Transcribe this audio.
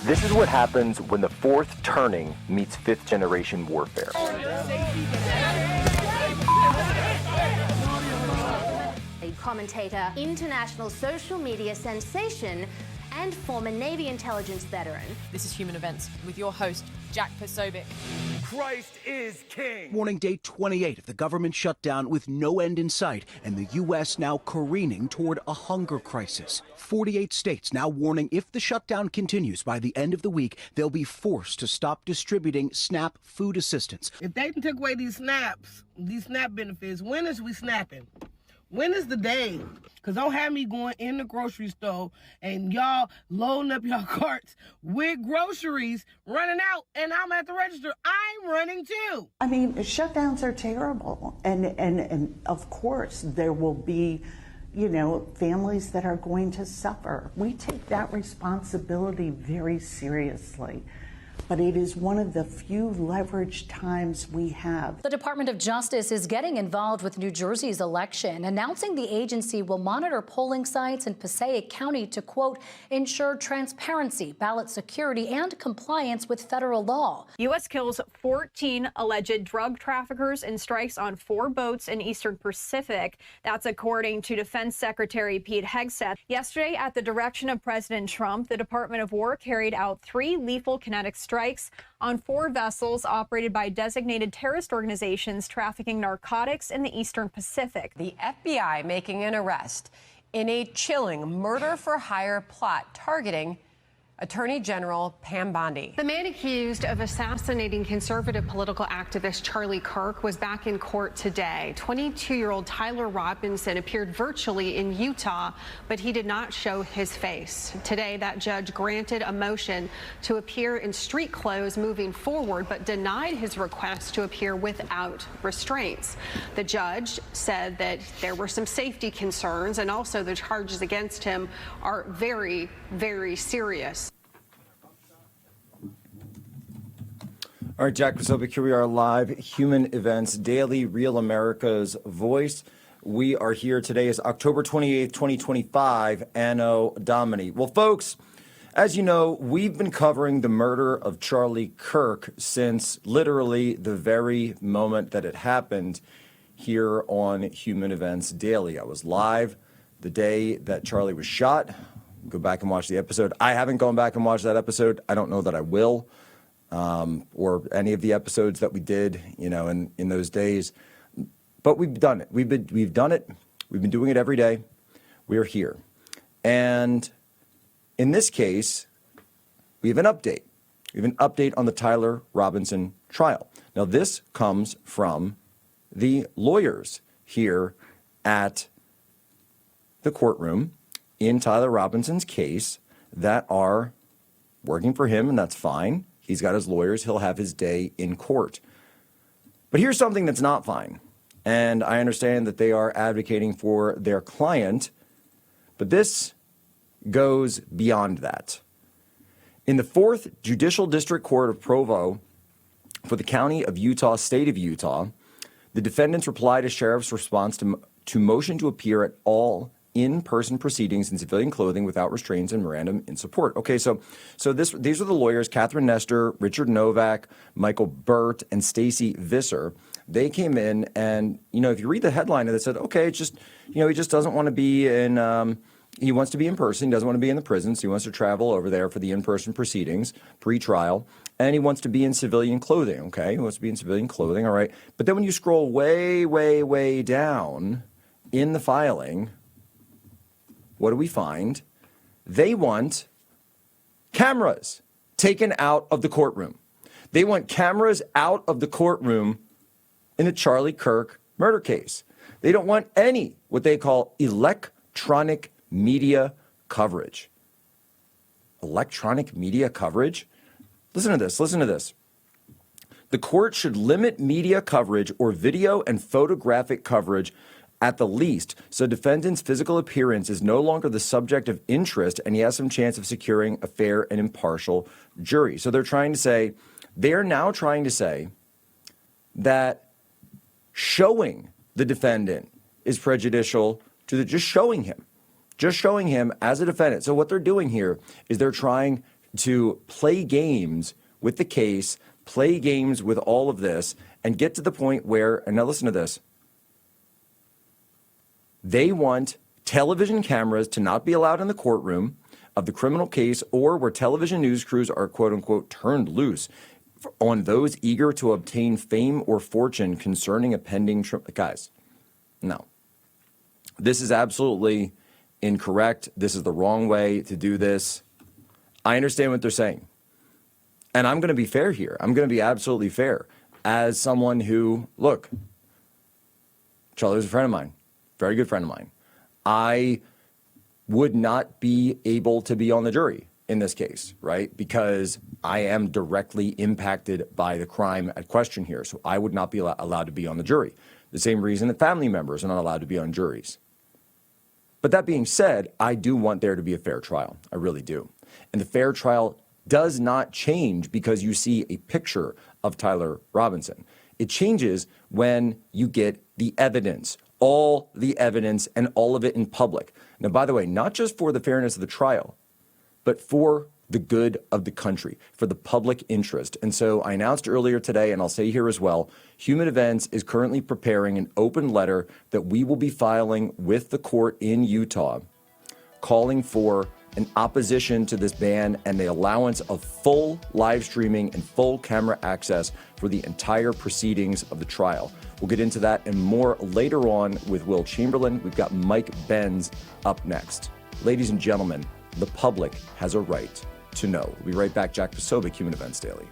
This is what happens when the fourth turning meets fifth generation warfare. A commentator, international social media sensation, and former Navy intelligence veteran. This is Human Events with your host, Jack Posobiec. Christ is king. Morning day 28 of the government shutdown with no end in sight, and the U.S. now careening toward a hunger crisis. 48 states now warning if the shutdown continues by the end of the week, they'll be forced to stop distributing SNAP food assistance. If they took away these SNAP benefits, when is we snapping? When is the day? Because don't have me going in the grocery store and y'all loading up your carts with groceries, running out, and I'm at the register. I'm running too. I mean, shutdowns are terrible. And of course, there will be, families that are going to suffer. We take that responsibility very seriously. But it is one of the few leveraged times we have. The Department of Justice is getting involved with New Jersey's election, announcing the agency will monitor polling sites in Passaic County to, quote, ensure transparency, ballot security, and compliance with federal law. U.S. kills 14 alleged drug traffickers and strikes on 4 boats in Eastern Pacific. That's according to Defense Secretary Pete Hegseth. Yesterday, at the direction of President Trump, the Department of War carried out 3 lethal kinetic strikes on 4 vessels operated by designated terrorist organizations trafficking narcotics in the Eastern Pacific. The FBI making an arrest in a chilling murder-for-hire plot targeting Attorney General Pam Bondi. The man accused of assassinating conservative political activist Charlie Kirk was back in court today. 22-year-old Tyler Robinson appeared virtually in Utah, but he did not show his face. Today, that judge granted a motion to appear in street clothes moving forward, but denied his request to appear without restraints. The judge said that there were some safety concerns, and also the charges against him are very, very serious. All right, Jack Posobiec, here we are live, Human Events Daily, Real America's Voice. We are here today is October 28th, 2025, Anno Domini. Well, folks, as you know, we've been covering the murder of Charlie Kirk since literally the very moment that it happened here on Human Events Daily. I was live the day that Charlie was shot. Go back and watch the episode. I haven't gone back and watched that episode. I don't know that I will. Or any of the episodes that we did, in those days. But we've done it. We've done it. We've been doing it every day. We're here. And in this case, we have an update. We have an update on the Tyler Robinson trial. Now, this comes from the lawyers here at the courtroom in Tyler Robinson's case that are working for him, and that's fine. He's got his lawyers. He'll have his day in court. But here's something that's not fine. And I understand that they are advocating for their client, but this goes beyond that. In the 4th Judicial District Court of Provo for the County of Utah, State of Utah, the defendants replied to sheriff's response to motion to appear at all in-person proceedings in civilian clothing without restraints and memorandum in support. Okay, so these are the lawyers, Catherine Nestor, Richard Novak, Michael Burt, and Stacy Visser. They came in and, if you read the headline, it said, okay, it's just, he just doesn't want to be in, he wants to be in person. He doesn't want to be in the prison, so he wants to travel over there for the in-person proceedings, pre-trial, and he wants to be in civilian clothing, okay? He wants to be in civilian clothing, all right. But then when you scroll way, way, way down in the filing, what do we find? They want cameras taken out of the courtroom. They want cameras out of the courtroom in the Charlie Kirk murder case. They don't want any, what they call electronic media coverage. Electronic media coverage? Listen to this. The court should limit media coverage or video and photographic coverage at the least, so defendant's physical appearance is no longer the subject of interest and he has some chance of securing a fair and impartial jury. So they're now trying to say that showing the defendant is prejudicial to just showing him as a defendant. So what they're doing here is they're trying to play games with the case, play games with all of this, and get to the point where, and now listen to this, they want television cameras to not be allowed in the courtroom of the criminal case, or where television news crews are, quote unquote, turned loose on those eager to obtain fame or fortune concerning a pending guys, no. This is absolutely incorrect. This is the wrong way to do this. I understand what they're saying. And I'm going to be fair here. I'm going to be absolutely fair. As someone who, look, Charlie was a friend of mine, very good friend of mine. I would not be able to be on the jury in this case, right? Because I am directly impacted by the crime at question here. So I would not be allowed to be on the jury. The same reason that family members are not allowed to be on juries. But that being said, I do want there to be a fair trial. I really do. And the fair trial does not change because you see a picture of Tyler Robinson. It changes when you get the evidence, all the evidence, and all of it in public. Now, by the way, not just for the fairness of the trial, but for the good of the country, for the public interest. And so I announced earlier today, and I'll say here as well, Human Events is currently preparing an open letter that we will be filing with the court in Utah, calling for an opposition to this ban and the allowance of full live streaming and full camera access for the entire proceedings of the trial. We'll get into that and more later on with Will Chamberlain. We've got Mike Benz up next. Ladies and gentlemen, the public has a right to know. We'll be right back. Jack Posobiec, Human Events Daily.